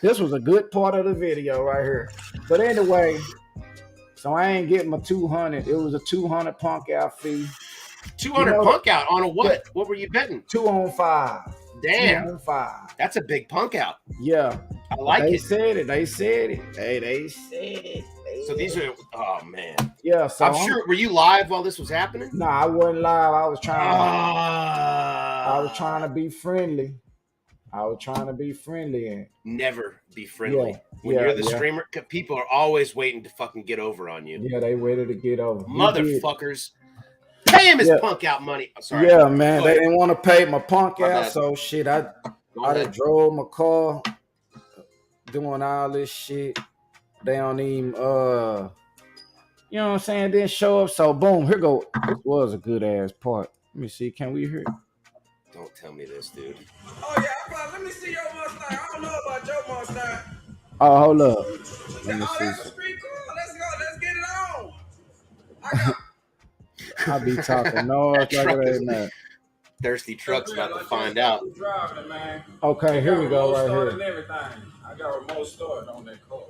This was a good part of the video right here. But anyway, so I ain't getting my 200. It was a 200 punk out fee. 200 punk out on a what? Yeah. What were you betting? 2 on 5. Damn. 2 on 5. That's a big punk out. Yeah. I like they it. Said it. They said it. They said it. So these are, oh man. Yeah. So I'm sure. Were you live while this was happening? No, I wasn't live. I was trying to be friendly. And never be friendly. Yeah, when you're the streamer, people are always waiting to fucking get over on you. Yeah, they waited to get over. Motherfuckers. Pay him his punk out money. I'm sorry. Yeah, man. They didn't want to pay my punk out, so shit. I drove my car doing all this shit. They don't even you know what I'm saying, didn't show up. So boom, here go. This was a good ass part. Let me see. Can we hear it? Don't tell me this, dude. Oh yeah, let me see your Mustang. I don't know about your Mustang. Oh, hold up. Let me see. That's a street car. Let's go. Let's get it on. I'll be talking noise like it ain't that. Thirsty truck's about to find out. Driving it, man. Okay, here we go right here. And everything. I got remote start on that car.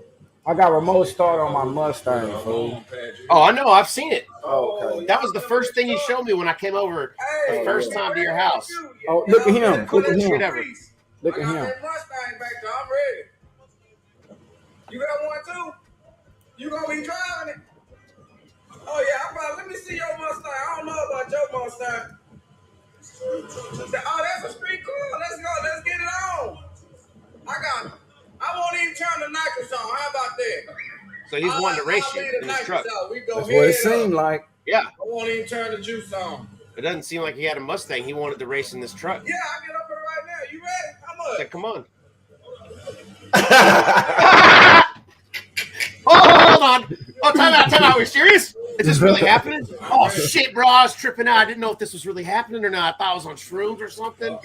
I got remote start on my Mustang, fool. Oh, I know. I've seen it. Okay. That was the first thing you showed me when I came over the first time to your house. Oh, look at him. Look at him. Look at him. I'm ready. You got one too? You gonna be driving it? Oh yeah, let me see your Mustang. I don't know about your Mustang. Oh, that's a street car. Let's go. Let's get it on. I won't even turn the nitrous on. How about that? So he's wanting to race you in his truck. That's what it seemed like. Yeah. I won't even turn the juice on. It doesn't seem like he had a Mustang. He wanted to race in this truck. Yeah, I get up here right now. You ready? How much? Like, come on. Hold on. Oh, time out. Are we serious? Is this really happening? Oh, shit, bro. I was tripping out. I didn't know if this was really happening or not. I thought I was on shrooms or something.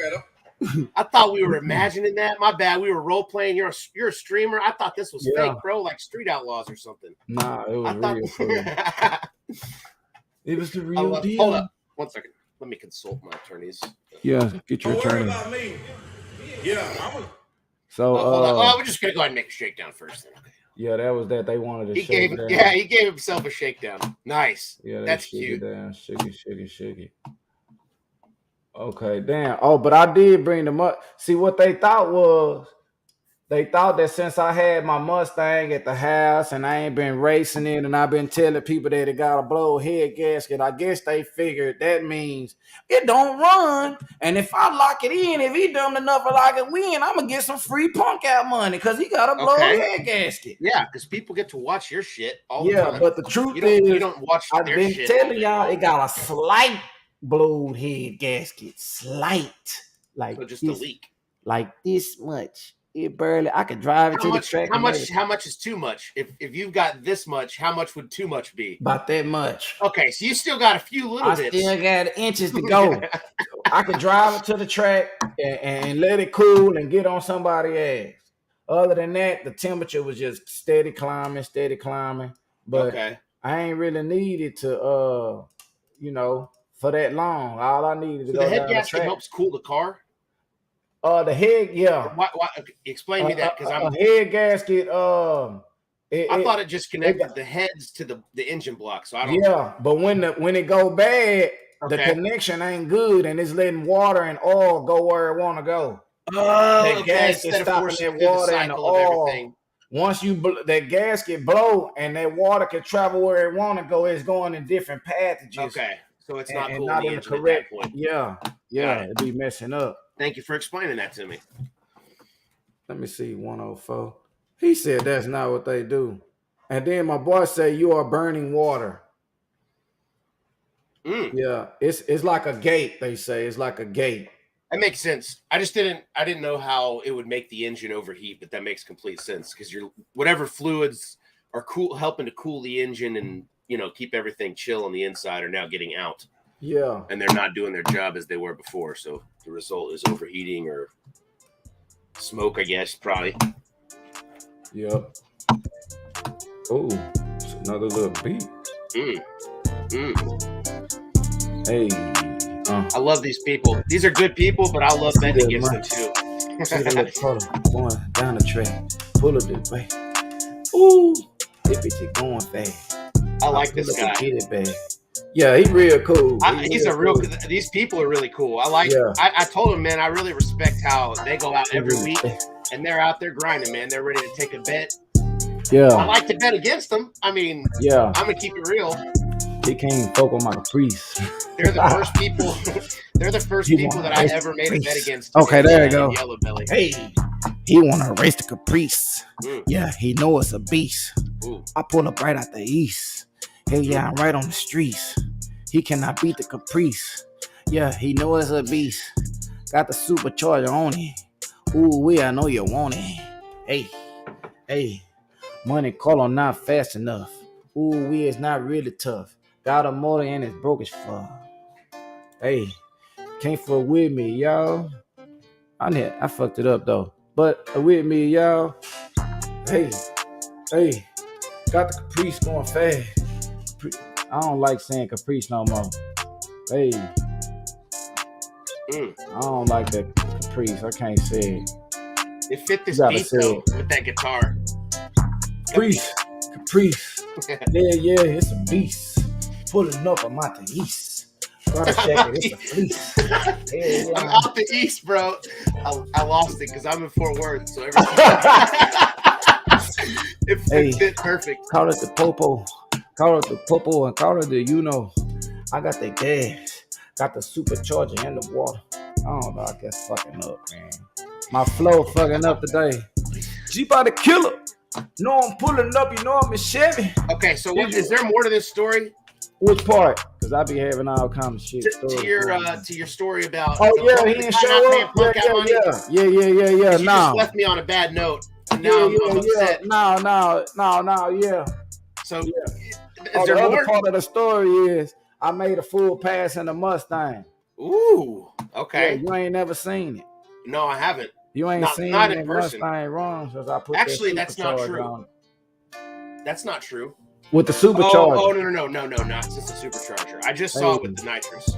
I thought we were imagining that. My bad. We were role playing. You're a streamer. I thought this was fake, bro, like Street Outlaws or something. Nah, it was real. It was the real deal. Hold up. 1 second. Let me consult my attorneys. Yeah, get your attorney. About me. Yeah, So we're just gonna go ahead and make a shakedown first. Then. Okay. Yeah, that was that. They wanted to. He gave himself a shakedown. Nice. Yeah, that's cute. Shiggy. Okay, damn. Oh, but I did bring them up. See, what they thought that since I had my Mustang at the house and I ain't been racing it and I've been telling people that it got a blow head gasket, I guess they figured that means it don't run. And if I lock it in, if he dumb enough to lock it in, I'm going to get some free punk out money because he got a blow head gasket. Yeah, because people get to watch your shit all the time. Yeah, but the truth is, you don't watch I've their been shit telling y'all it got a slight blowed head gasket. Slight. Like so just a leak. Like this much. It barely. I could drive it to the track. How much is too much? If you've got this much, how much would too much be? About that much. Okay, so you still got a few little bits. I still got inches to go. I could drive it to the track and let it cool and get on somebody's ass. Other than that, the temperature was just steady climbing. But I ain't really needed to, for that long. All I needed to go the head down gasket the track. Helps cool the car. The head, yeah. Why, explain me that, because I'm a head gasket. I thought it just connected the heads to the engine block. So I don't. Yeah, but when it go bad, the connection ain't good, and it's letting water and oil go where it want to go. Oh, gasket stopping that water and the oil. Once that gasket blow and that water can travel where it want to go, it's going in different pathogens. Okay, so it's not cool not in the correct point. Yeah, it'd be messing up. Thank you for explaining that to me. Let me see, 104. He said that's not what they do. And then my boy said you are burning water. Yeah, it's like a gate, they say. It's like a gate. That makes sense. I didn't know how it would make the engine overheat, but that makes complete sense because whatever fluids are helping to cool the engine and keep everything chill on the inside are now getting out. Yeah. And they're not doing their job as they were before. So the result is overheating or smoke, I guess, probably. Yep. Oh, it's another little beat. Hey. I love these people. These are good people, but I love betting against them too. See the little puddle going down the track. Pull up this way. Ooh, this bitch is going fast. I like this guy. Get it back. Yeah, he's real cool. He's a real. These people are really cool. I like. Yeah. I told him, man, I really respect how they go out every week and they're out there grinding, man. They're ready to take a bet. Yeah. I like to bet against them. I mean, yeah. I'm gonna keep it real. He can't fuck with my caprice. They're the first people. They're the first people that I ever made a bet against. Okay, there you go. Yello Belly. Hey, he wanna race the caprice. Yeah, he know it's a beast. I pull up right out the east. Hey, yeah, I'm right on the streets. He cannot beat the caprice. Yeah, he know it's a beast. Got the supercharger on it. Ooh, I know you want it. Hey, money call on not fast enough. Ooh, it's not really tough. Got a motor and it's broke as fuck. Hey, can't fuck with me, y'all. I fucked it up though. But with me, y'all. Hey, got the caprice going fast. I don't like saying caprice no more. Hey, I don't like that caprice. I can't say it. It fit this beat though with that guitar. Caprice. Yeah, it's a beast. Pulling up, I'm out the east. Gotta check it, it's a fleece. Yeah. I'm out the east, bro. I lost it because I'm in Fort Worth, so it fit perfect. Call it the popo. Call it the popo and call it the I got the gas. Got the supercharger in the water. I don't know, I guess fucking up, man. My flow fucking up today. Jeep out the killer. No, I'm pulling up, I'm in Chevy. Okay, so is there more to this story? Which part? Because I be having all kinds of shit. To your story about he didn't show up. Yeah. You just left me on a bad note. And now I'm upset. No, yeah. So is there the more? Other part of the story is I made a full pass in the Mustang. Ooh, okay. Yeah, you ain't never seen it. No, I haven't. You ain't seen not it in person. Mustang wrong since I put Actually, that's not supercharger true. on it. That's not true. With the supercharger. Oh, no, not since the supercharger. I just saw it with the nitrous.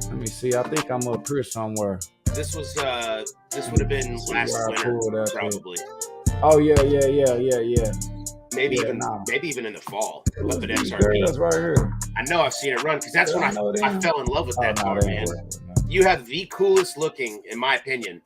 Let me see. I think I'm up here somewhere. This would have been last winter, probably. Oh yeah. Maybe even in the fall. Love the XRP. That's right here. I know I've seen it run because that's when I fell in love with that car, man. You have the coolest looking, in my opinion,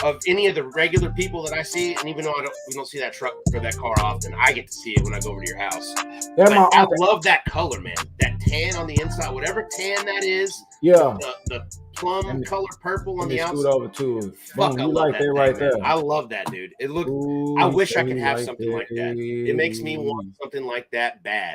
of any of the regular people that I see. And even though we don't see that truck or that car often, I get to see it when I go over to your house. I love that color, man. That tan on the inside, whatever tan that is. Yeah. The plum color purple on the outside. Scoot over to it. Fuck, I love like that right there. I love that, dude. It looked. I wish I could have something like that. It makes me want something like that bad.